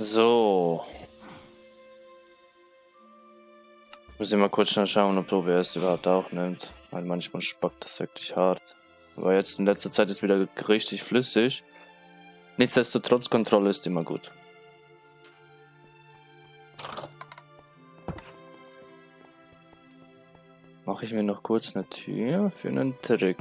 So. Muss ich mal kurz schnell schauen, ob OBS überhaupt auch nimmt. Weil manchmal spackt das wirklich hart. Aber jetzt in letzter Zeit ist wieder richtig flüssig. Nichtsdestotrotz, Kontrolle ist immer gut. Mache ich mir noch kurz eine Tür für einen Trick.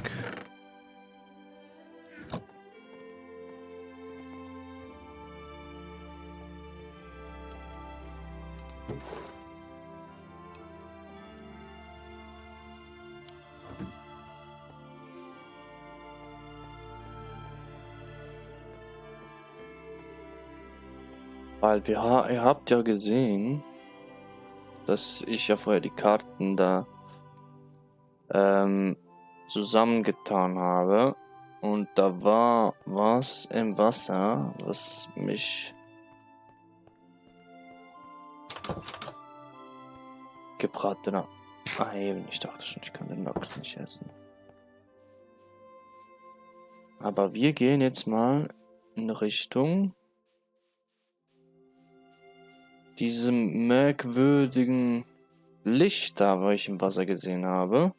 Weil ihr habt ja gesehen, dass ich ja vorher die Karten da zusammengetan habe. Und da war was im Wasser, was mich gebratener. Ah, eben, ich dachte schon, ich kann den Lachs nicht essen. Aber wir gehen jetzt mal in Richtung diesem merkwürdigen Licht da, was ich im Wasser gesehen habe.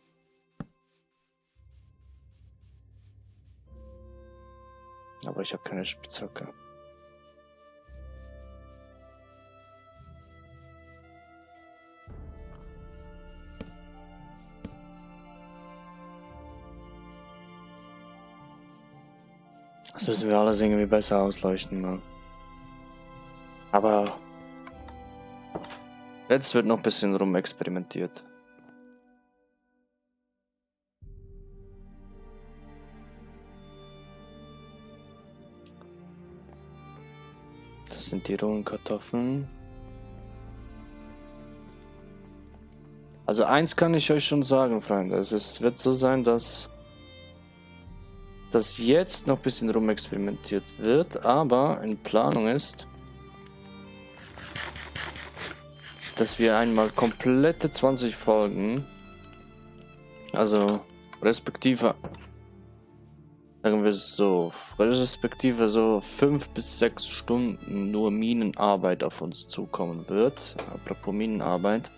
Aber ich habe keine Spitzhacke. Das müssen wir alles irgendwie besser ausleuchten, Mann. Aber jetzt wird noch ein bisschen rumexperimentiert. Das sind die rohen Kartoffeln. Also eins kann ich euch schon sagen, Freunde. Es wird so sein, dass jetzt noch ein bisschen rumexperimentiert wird, aber in Planung ist, dass wir einmal komplette 20 Folgen, also respektive, sagen wir es so, respektive so 5 bis 6 Stunden nur Minenarbeit auf uns zukommen wird. Apropos Minenarbeit,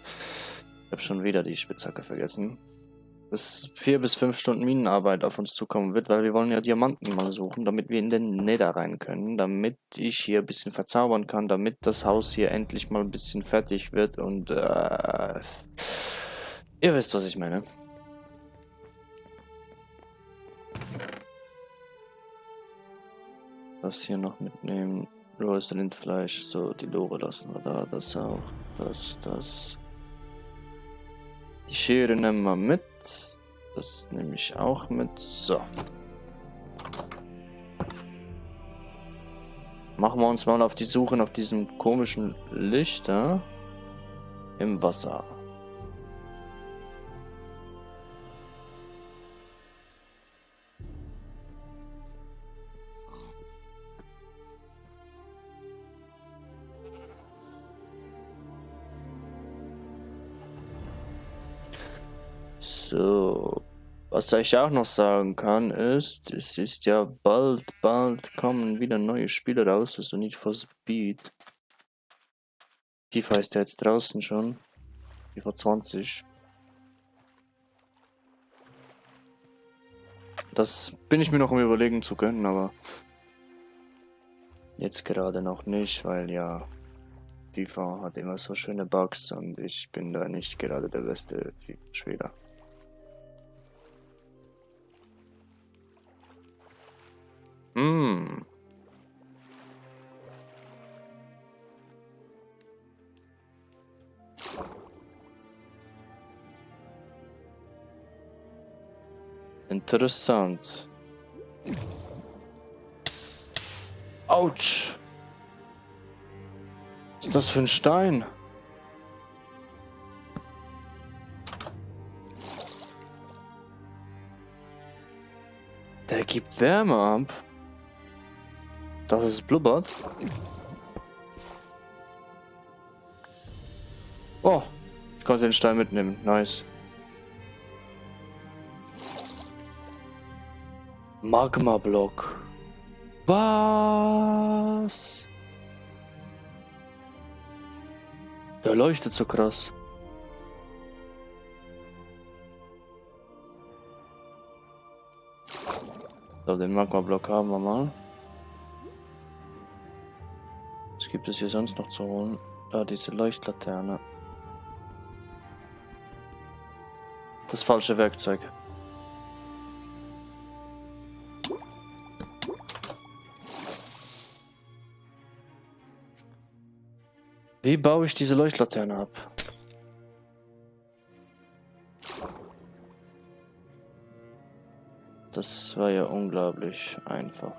ich habe schon wieder die Spitzhacke vergessen. Dass 4 bis 5 Stunden Minenarbeit auf uns zukommen wird, weil wir wollen ja Diamanten mal suchen, damit wir in den Nether rein können, damit ich hier ein bisschen verzaubern kann, damit das Haus hier endlich mal ein bisschen fertig wird und ihr wisst, was ich meine. Das hier noch mitnehmen, rohes Rindfleisch, so die Lore lassen wir da, das auch, das. Die Schere nehmen wir mit. Das nehme ich auch mit. So. Machen wir uns mal auf die Suche nach diesem komischen Lichter im Wasser. So, was ich auch noch sagen kann, ist, es ist ja bald kommen wieder neue Spiele raus, also Need for Speed. FIFA ist ja jetzt draußen schon. FIFA 20. Das bin ich mir noch am Überlegen zu gönnen, aber jetzt gerade noch nicht, weil ja, FIFA hat immer so schöne Bugs und ich bin da nicht gerade der beste FIFA-Spieler. Interessant. Autsch! Was ist das für ein Stein? Der gibt Wärme ab. Das ist blubbert. Oh, ich konnte den Stein mitnehmen. Nice. Magma-Block. Was? Der leuchtet so krass. So, den Magma-Block haben wir mal. Was gibt es hier sonst noch zu holen? Da, diese Leuchtlaterne. Das falsche Werkzeug. Wie baue ich diese Leuchtlaterne ab? Das war ja unglaublich einfach.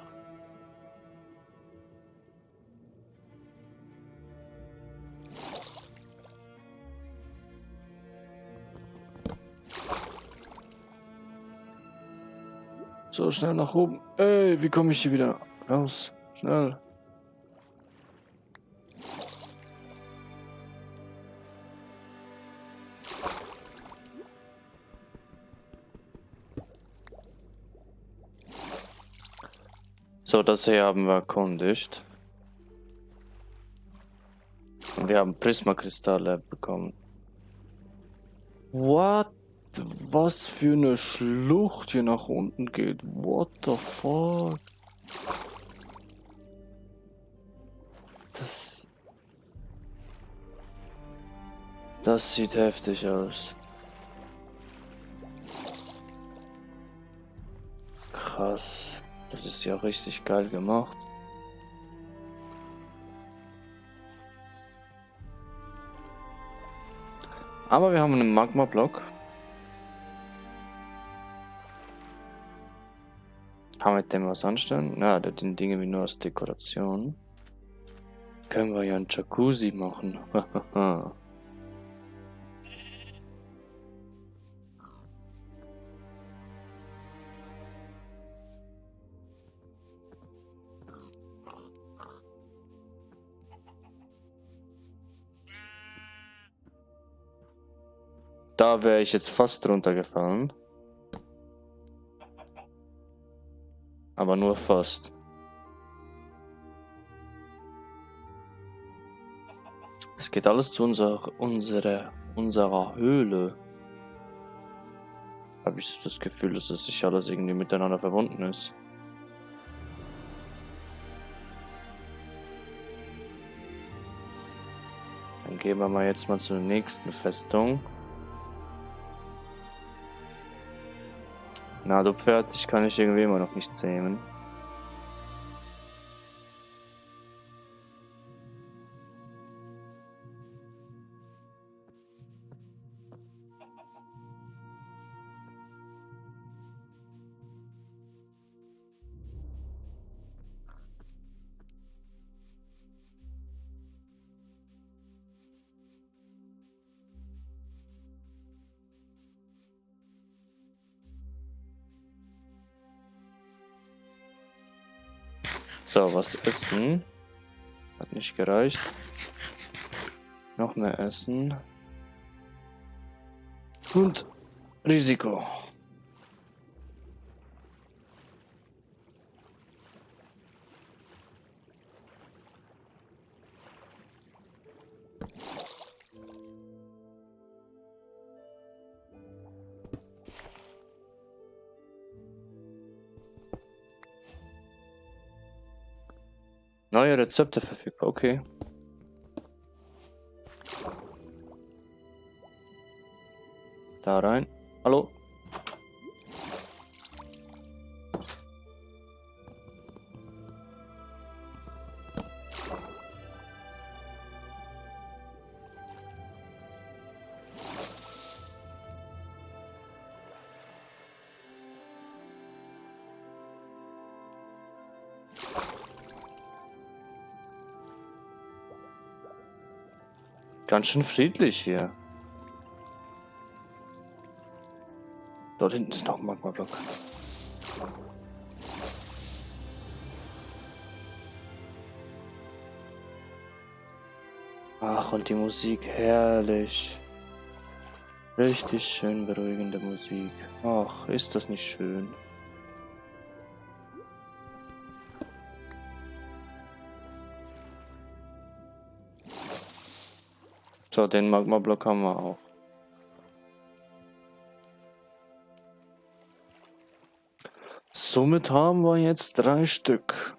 So, schnell nach oben. Ey, wie komme ich hier wieder raus? Schnell. So, das hier haben wir erkundigt. Und wir haben Prismakristalle bekommen. What? Was für eine Schlucht hier nach unten geht. What the fuck? Das sieht heftig aus. Krass. Das ist ja richtig geil gemacht. Aber wir haben einen Magma-Block. Kann man mit dem was anstellen? Ja, den Dinge wie nur als Dekoration. Können wir ja einen Jacuzzi machen. Da wäre ich jetzt fast runtergefallen. Aber nur fast. Es geht alles zu unserer Höhle. Habe ich das Gefühl, dass es sich alles irgendwie miteinander verbunden ist. Dann gehen wir mal jetzt mal zur nächsten Festung. Na, du Pferd, ich kann dich irgendwie immer noch nicht zähmen. So, was essen? Hat nicht gereicht. Noch mehr essen. Und Risiko. Neue Rezepte verfügbar, okay. Da rein. Hallo? Ganz schön friedlich hier. Dort hinten ist noch ein Magma-Block. Ach, und die Musik, herrlich. Richtig schön beruhigende Musik. Ach, ist das nicht schön? So, den Magma-Block haben wir auch. Somit haben wir jetzt 3 Stück.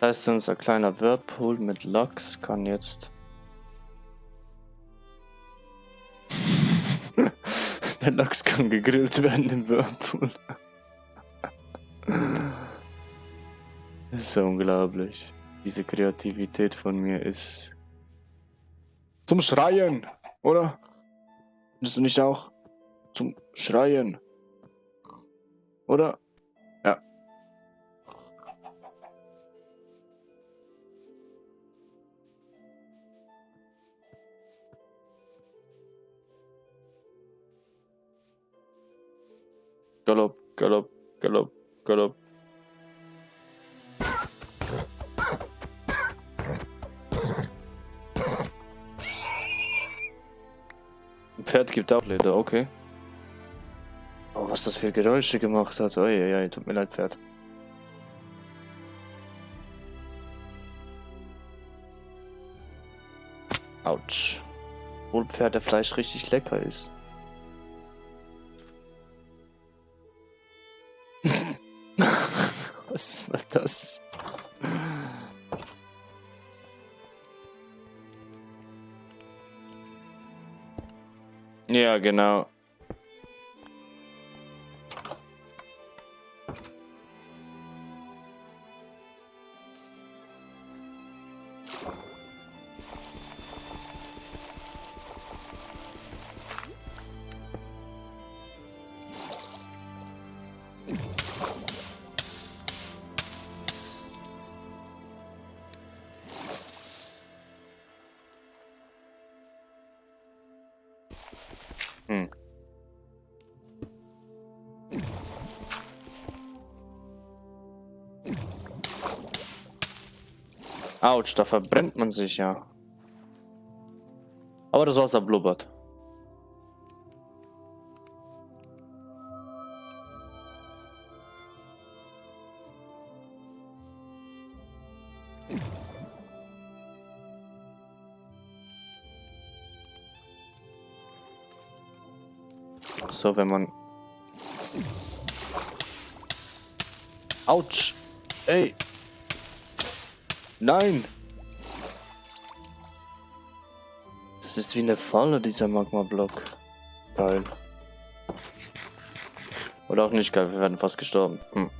Das heißt, unser kleiner Whirlpool mit Lachs kann jetzt... Der Lachs kann gegrillt werden im Whirlpool. Das ist so unglaublich. Diese Kreativität von mir ist... Zum Schreien, oder? Findest du nicht auch? Zum Schreien. Oder? Ja. Galopp, Galopp, Galopp, Galopp. Ein Pferd gibt auch Leder, okay. Oh, was das für Geräusche gemacht hat. Oi, tut mir leid, Pferd. Autsch. Obwohl Pferdefleisch richtig lecker ist. Was war das? Ja, genau. Hm. Autsch, da verbrennt man sich ja. Aber das Wasser blubbert. So, wenn man... Autsch! Ey! Nein! Das ist wie eine Falle, dieser Magma-Block. Geil. Oder auch nicht geil, wir werden fast gestorben. Hm.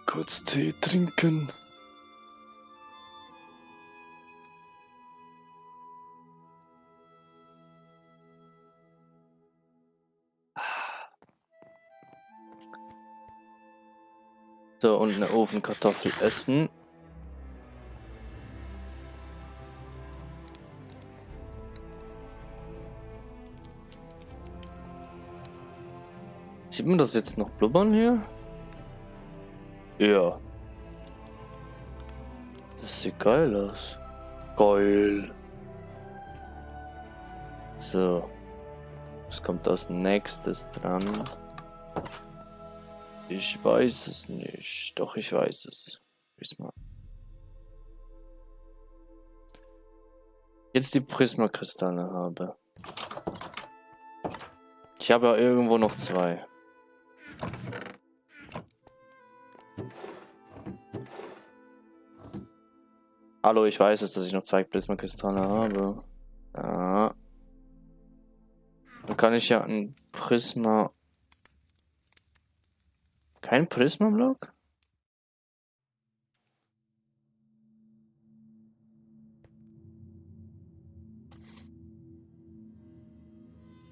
Kurz Tee trinken. So, und eine Ofenkartoffel essen. Sieht man das jetzt noch blubbern hier? Ja. Das sieht geil aus. Geil. So. Was kommt als nächstes dran? Ich weiß es nicht. Doch, ich weiß es. Prisma. Jetzt die Prismakristalle habe. Ich habe ja irgendwo noch 2. Hallo, ich weiß es, dass ich noch 2 Prismakristalle habe. Ja. Dann kann ich ja ein Prisma... Kein Prisma-Block?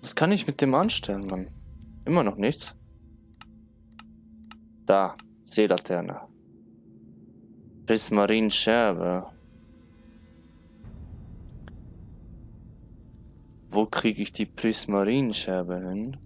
Was kann ich mit dem anstellen, Mann? Immer noch nichts. Da, Seelaterne. Prismarin-Scherbe. Wo kriege ich die Prismarin-Scherbe hin?